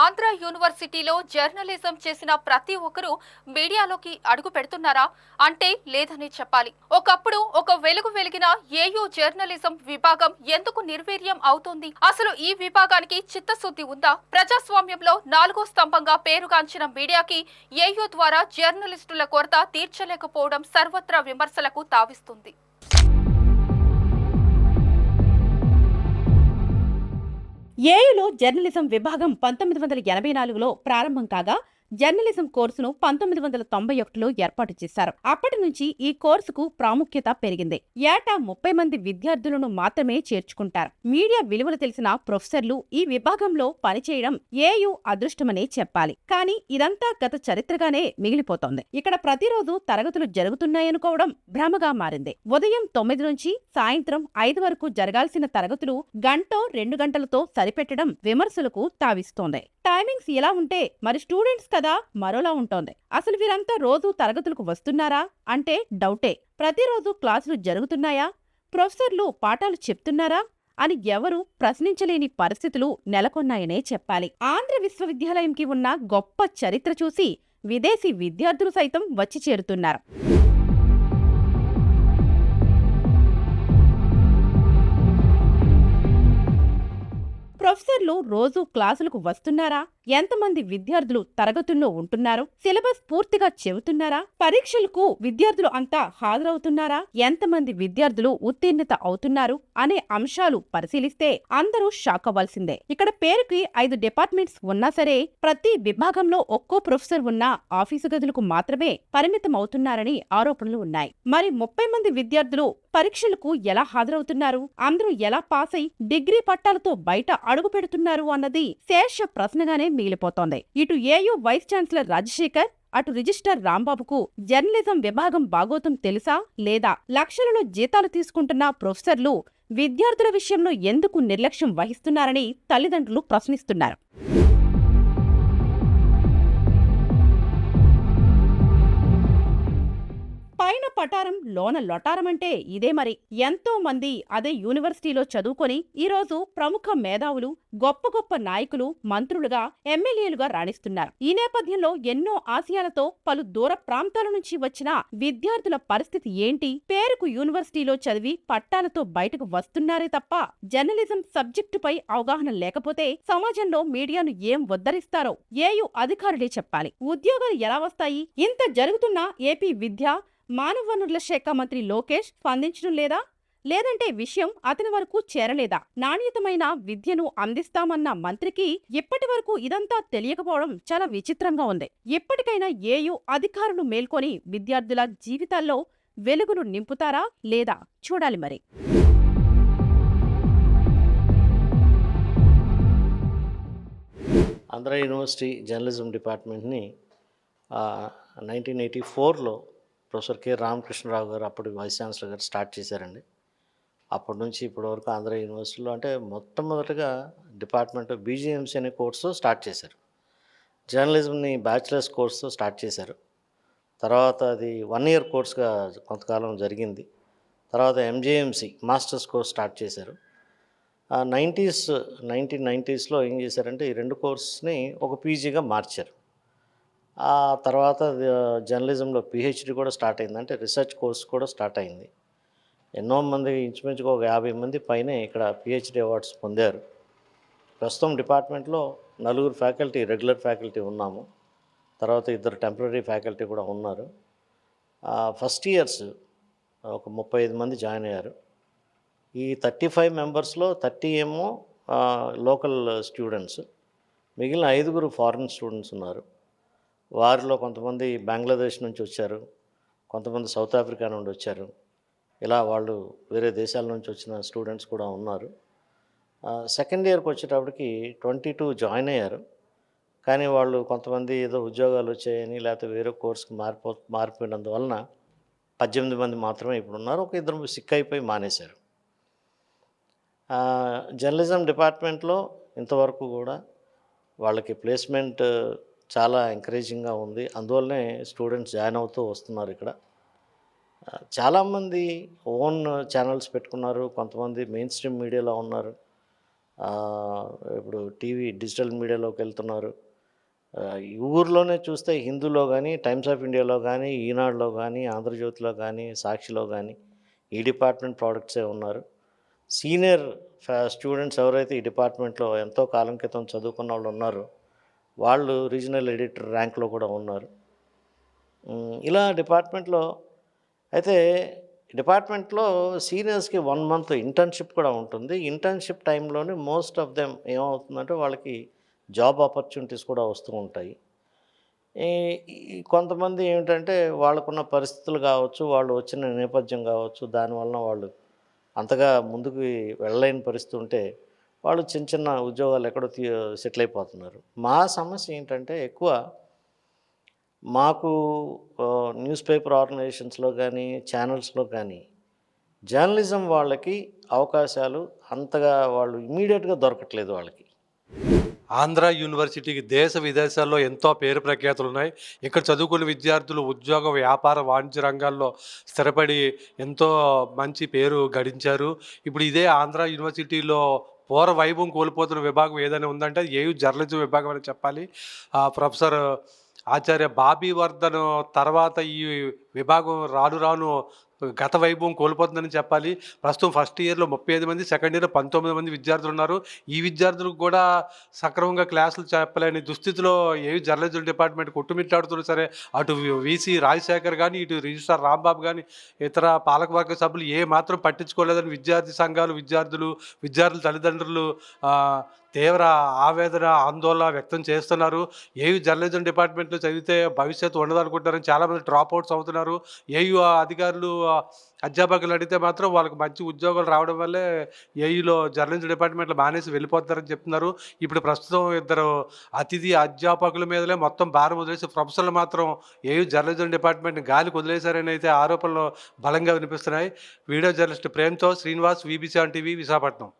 ఆంధ్ర యూనివర్సిటీలో జర్నలిజం చేసిన ప్రతి ఒక్కరూ మీడియాలోకి అడుగు పెడుతున్నారా అంటే లేదని చెప్పాలి. ఒకప్పుడు ఒక వెలుగు వెలిగిన ఏయూ జర్నలిజం విభాగం ఎందుకు నిర్వీర్యం అవుతోంది? అసలు ఈ విభాగానికి చిత్తశుద్ధి ఉందా? ప్రజాస్వామ్యంలో నాలుగో స్తంభంగా పేరుగాంచిన మీడియాకి ఏయూ ద్వారా జర్నలిస్టుల కొరత తీర్చలేకపోవడం సర్వత్రా విమర్శలకు తావిస్తుంది. ఏయులో జర్నలిజం విభాగం 1984లో ప్రారంభం కాగా జర్నలిజం కోర్సును 1991లో ఏర్పాటు చేశారు. అప్పటి నుంచి ఈ కోర్సుకు ప్రాముఖ్యత పెరిగింది. ఏటా 30 మంది విద్యార్థులను మాత్రమే చేర్చుకుంటారు. మీడియా విలువలు తెలిసిన ప్రొఫెసర్లు ఈ విభాగంలో పనిచేయడం ఏయు అదృష్టమనే చెప్పాలి. కానీ ఇదంతా గత చరిత్రగానే మిగిలిపోతోంది. ఇక్కడ ప్రతిరోజు తరగతులు జరుగుతున్నాయనుకోవడం భ్రమగా మారింది. ఉదయం 9 నుంచి సాయంత్రం 5 వరకు జరగాల్సిన తరగతులు గంటో 2 గంటలతో సరిపెట్టడం విమర్శలకు తావిస్తోంది. టైమింగ్స్ ఇలా ఉంటే మరి స్టూడెంట్స్ కదా మరోలా ఉంటోంది. అసలు వీరంతా రోజూ తరగతులకు వస్తున్నారా అంటే డౌటే. ప్రతిరోజు క్లాసులు జరుగుతున్నాయా? ప్రొఫెసర్లు పాఠాలు చెప్తున్నారా అని ఎవరూ ప్రశ్నించలేని పరిస్థితులు నెలకొన్నాయనే చెప్పాలి. ఆంధ్ర విశ్వవిద్యాలయంకి ఉన్న గొప్ప చరిత్ర చూసి విదేశీ విద్యార్థులు సైతం వచ్చి చేరుతున్నారు. ప్రొఫెసర్లు రోజూ క్లాసులకు వస్తున్నారా? ఎంతమంది విద్యార్థులు తరగతుల్లో ఉంటున్నారు? సిలబస్ పూర్తిగా చెబుతున్నారా? పరీక్షలకు విద్యార్థులు అంతా హాజరవుతున్నారా? ఎంతమంది విద్యార్థులు ఉత్తీర్ణత అవుతున్నారు అనే అంశాలు పరిశీలిస్తే అందరూ షాక్ అవ్వాల్సిందే. ఇక్కడ పేరుకి 5 డిపార్ట్మెంట్స్ ఉన్నా సరే ప్రతి విభాగంలో ఒక్కో ప్రొఫెసర్ ఉన్న ఆఫీసు గదులకు మాత్రమే పరిమితం అవుతున్నారని ఆరోపణలు ఉన్నాయి. మరి 30 మంది విద్యార్థులు పరీక్షలకు ఎలా హాజరవుతున్నారు? అందరూ ఎలా పాస్ అయి డిగ్రీ పట్టాలతో బయట అడుగు పెడుతున్నారు అన్నది శేష ప్రశ్నగానే మిగిలిపోతోంది. ఇటు ఏయూ వైస్ ఛాన్సలర్ రాజశేఖర్, అటు రిజిస్ట్రార్ రాంబాబుకు జర్నలిజం విభాగం బాగోతం తెలుసా లేదా? లక్షలలో జీతాలు తీసుకుంటున్న ప్రొఫెసర్లు విద్యార్థుల విషయంలో ఎందుకు నిర్లక్ష్యం వహిస్తున్నారని తల్లిదండ్రులు ప్రశ్నిస్తున్నారు. పైన పటారం లోన లొటారమంటే ఇదే మరి. ఎంతో మంది అదే యూనివర్సిటీలో చదువుకొని ఈరోజు ప్రముఖ మేధావులు, గొప్ప గొప్ప నాయకులు, మంత్రులుగా, ఎమ్మెల్యేలుగా రాణిస్తున్నారు. ఈ నేపథ్యంలో ఎన్నో ఆశయాలతో పలు దూర ప్రాంతాల నుంచి వచ్చిన విద్యార్థుల పరిస్థితి ఏంటి? పేరుకు యూనివర్సిటీలో చదివి పట్టాలతో బయటకు వస్తున్నారే తప్ప జర్నలిజం సబ్జెక్టుపై అవగాహన లేకపోతే సమాజంలో మీడియాను ఏం ఉద్ధరిస్తారో ఏయూ అధికారులే చెప్పాలి. ఉద్యోగాలు ఎలా వస్తాయి? ఇంత జరుగుతున్నా ఏపీ విద్య మానవ వనరుల శాఖ మంత్రి లోకేష్ స్పందించడం లేదా? లేదంటే విషయం అతని వరకు చేరలేదా? నాణ్యతమైన విద్యను అందిస్తామన్న మంత్రికి ఇప్పటి వరకు ఇదంతా తెలియకపోవడం చాలా విచిత్రంగా ఉంది. ఎప్పటికైనా ఏయూ అధికారులు మేల్కొని విద్యార్థుల జీవితాల్లో వెలుగును నింపుతారా లేదా చూడాలి మరి. ఆంధ్ర యూనివర్సిటీ జర్నలిజం డిపార్ట్మెంట్ని 1984లో ప్రొఫెసర్ కె రామకృష్ణరావు గారు అప్పుడు వైస్ ఛాన్సలర్ గారు స్టార్ట్ చేశారండి. అప్పటి నుంచి ఇప్పటి వరకు ఆంధ్ర యూనివర్సిటీలో అంటే మొట్టమొదటిగా డిపార్ట్మెంట్ బీజీఎంసీ అనే కోర్సు స్టార్ట్ చేశారు. జర్నలిజంని బ్యాచిలర్స్ కోర్సు స్టార్ట్ చేశారు. తర్వాత అది 1 ఇయర్ కోర్సుగా కొంతకాలం జరిగింది. తర్వాత ఎంజేఎంసీ మాస్టర్స్ కోర్స్ స్టార్ట్ చేశారు. 1990స్లో ఏం చేశారంటే ఈ 2 కోర్సుని ఒక పీజీగా మార్చారు. ఆ తర్వాత జర్నలిజంలో పిహెచ్డి కూడా స్టార్ట్ అయింది. అంటే రీసెర్చ్ కోర్స్ కూడా స్టార్ట్ అయింది. ఎన్నో మంది ఇంచుమించుగా ఒక 50 మంది పైనే ఇక్కడ పిహెచ్డి అవార్డ్స్ పొందారు. ప్రస్తుతం డిపార్ట్మెంట్లో 4 ఫ్యాకల్టీ రెగ్యులర్ ఫ్యాకల్టీ ఉన్నాము. తర్వాత 2 టెంపరరీ ఫ్యాకల్టీ కూడా ఉన్నారు. ఫస్ట్ ఇయర్స్ ఒక 35 మంది జాయిన్ అయ్యారు. ఈ 35 మెంబర్స్లో 30 ఏమో లోకల్ స్టూడెంట్స్, మిగిలిన 5 ఫారిన్ స్టూడెంట్స్ ఉన్నారు. వారిలో కొంతమంది బంగ్లాదేశ్ నుంచి వచ్చారు, కొంతమంది సౌత్ ఆఫ్రికా నుండి వచ్చారు. ఇలా వాళ్ళు వేరే దేశాల నుంచి వచ్చిన స్టూడెంట్స్ కూడా ఉన్నారు. సెకండ్ ఇయర్కి వచ్చేటప్పటికి 22 జాయిన్ అయ్యారు. కానీ వాళ్ళు కొంతమంది ఏదో ఉద్యోగాలు వచ్చాయని లేకపోతే వేరే కోర్సుకి మారిపోయినందువలన 18 మంది మాత్రమే ఇప్పుడు ఉన్నారు. ఒక 2 సిక్ అయిపోయి మానేశారు. జర్నలిజం డిపార్ట్మెంట్లో ఇంతవరకు కూడా వాళ్ళకి ప్లేస్మెంట్ చాలా ఎంకరేజింగ్గా ఉంది. అందువల్లనే స్టూడెంట్స్ జాయిన్ అవుతూ వస్తున్నారు ఇక్కడ. చాలామంది ఓన్ ఛానల్స్ పెట్టుకున్నారు, కొంతమంది మెయిన్ స్ట్రీమ్ మీడియాలో ఉన్నారు, ఇప్పుడు టీవీ డిజిటల్ మీడియాలోకి వెళ్తున్నారు. ఈ ఊర్లోనే చూస్తే హిందూలో కానీ, టైమ్స్ ఆఫ్ ఇండియాలో కానీ, ఈనాడులో కానీ, ఆంధ్రజ్యోతిలో కానీ, సాక్షిలో కానీ ఈ డిపార్ట్మెంట్ ప్రోడక్ట్సే ఉన్నారు. సీనియర్ స్టూడెంట్స్ ఎవరైతే ఈ డిపార్ట్మెంట్లో ఎంతో కాలం క్రితం చదువుకున్న వాళ్ళు ఉన్నారో వాళ్ళు రీజనల్ ఎడిటర్ ర్యాంక్లో కూడా ఉన్నారు. ఇలా డిపార్ట్మెంట్లో అయితే డిపార్ట్మెంట్లో సీనియర్స్కి 1 మంత్ ఇంటర్న్షిప్ కూడా ఉంటుంది. ఇంటర్న్షిప్ టైంలోనే మోస్ట్ ఆఫ్ దెమ్ ఏమవుతుందంటే వాళ్ళకి జాబ్ ఆపర్చునిటీస్ కూడా వస్తూ ఉంటాయి. ఈ ఈ కొంతమంది ఏమిటంటే వాళ్ళకున్న పరిస్థితులు కావచ్చు, వాళ్ళు వచ్చిన నేపథ్యం కావచ్చు, దానివలన వాళ్ళు అంతగా ముందుకు వెళ్ళలేని పరిస్థితి ఉంటే వాళ్ళు చిన్న చిన్న ఉద్యోగాలు ఎక్కడో సెటిల్ అయిపోతున్నారు. మా సమస్య ఏంటంటే ఎక్కువ మాకు న్యూస్ పేపర్ ఆర్గనైజేషన్స్లో కానీ, ఛానల్స్లో కానీ జర్నలిజం వాళ్ళకి అవకాశాలు అంతగా వాళ్ళు ఇమ్మీడియట్గా దొరకట్లేదు వాళ్ళకి. ఆంధ్ర యూనివర్సిటీకి దేశ విదేశాల్లో ఎంతో పేరు ప్రఖ్యాతులు ఉన్నాయి. ఇక్కడ చదువుకున్న విద్యార్థులు ఉద్యోగ, వ్యాపార, వాణిజ్య రంగాల్లో స్థిరపడి ఎంతో మంచి పేరు గడించారు. ఇప్పుడు ఇదే ఆంధ్ర యూనివర్సిటీలో పూర్వ వైభవం కోల్పోతున్న విభాగం ఏదైనా ఉందంటే ఏయూ జర్నలిజం విభాగం అని చెప్పాలి. ప్రొఫెసర్ ఆచార్య బాబీ వర్ధన్ తర్వాత ఈ విభాగం రాను రాను గత వైభవం కోల్పోతుందని చెప్పాలి. ప్రస్తుతం ఫస్ట్ ఇయర్లో 35 మంది, సెకండ్ ఇయర్లో 19 మంది విద్యార్థులు ఉన్నారు. ఈ విద్యార్థులకు కూడా సక్రమంగా క్లాసులు చెప్పలేని దుస్థితిలో ఏవి జర్నలిజం డిపార్ట్మెంట్ కొట్టుమిట్టాడుతున్నా సరే అటు వీసీ రాజశేఖర్ కానీ, ఇటు రిజిస్ట్రార్ రాంబాబు కానీ, ఇతర పాలకవర్గ సభ్యులు ఏ మాత్రం పట్టించుకోలేదని విద్యార్థి సంఘాలు, విద్యార్థుల తల్లిదండ్రులు తీవ్ర ఆవేదన, ఆందోళన వ్యక్తం చేస్తున్నారు. ఏయూ జర్నలిజం డిపార్ట్మెంట్లో చదివితే భవిష్యత్తు ఉండదనుకుంటారని చాలామంది డ్రాప్ అవుట్స్ అవుతున్నారు. ఏయూ అధికారులు, అధ్యాపకులు అడిగితే మాత్రం వాళ్ళకి మంచి ఉద్యోగాలు రావడం వల్లే ఏయూలో జర్నలిజం డిపార్ట్మెంట్లో మానేసి వెళ్ళిపోతారని చెప్తున్నారు. ఇప్పుడు ప్రస్తుతం ఇద్దరు అతిథి అధ్యాపకుల మీదలే మొత్తం భారం వదిలేసి ప్రొఫెసర్లు మాత్రం ఏయూ జర్నలిజం డిపార్ట్మెంట్ని గాలికి వదిలేశారని అయితే ఆరోపణలు బలంగా వినిపిస్తున్నాయి. వీడియో జర్నలిస్ట్ ప్రేమ్తో శ్రీనివాస్, వీబీసీ టీవీ, విశాఖపట్నం.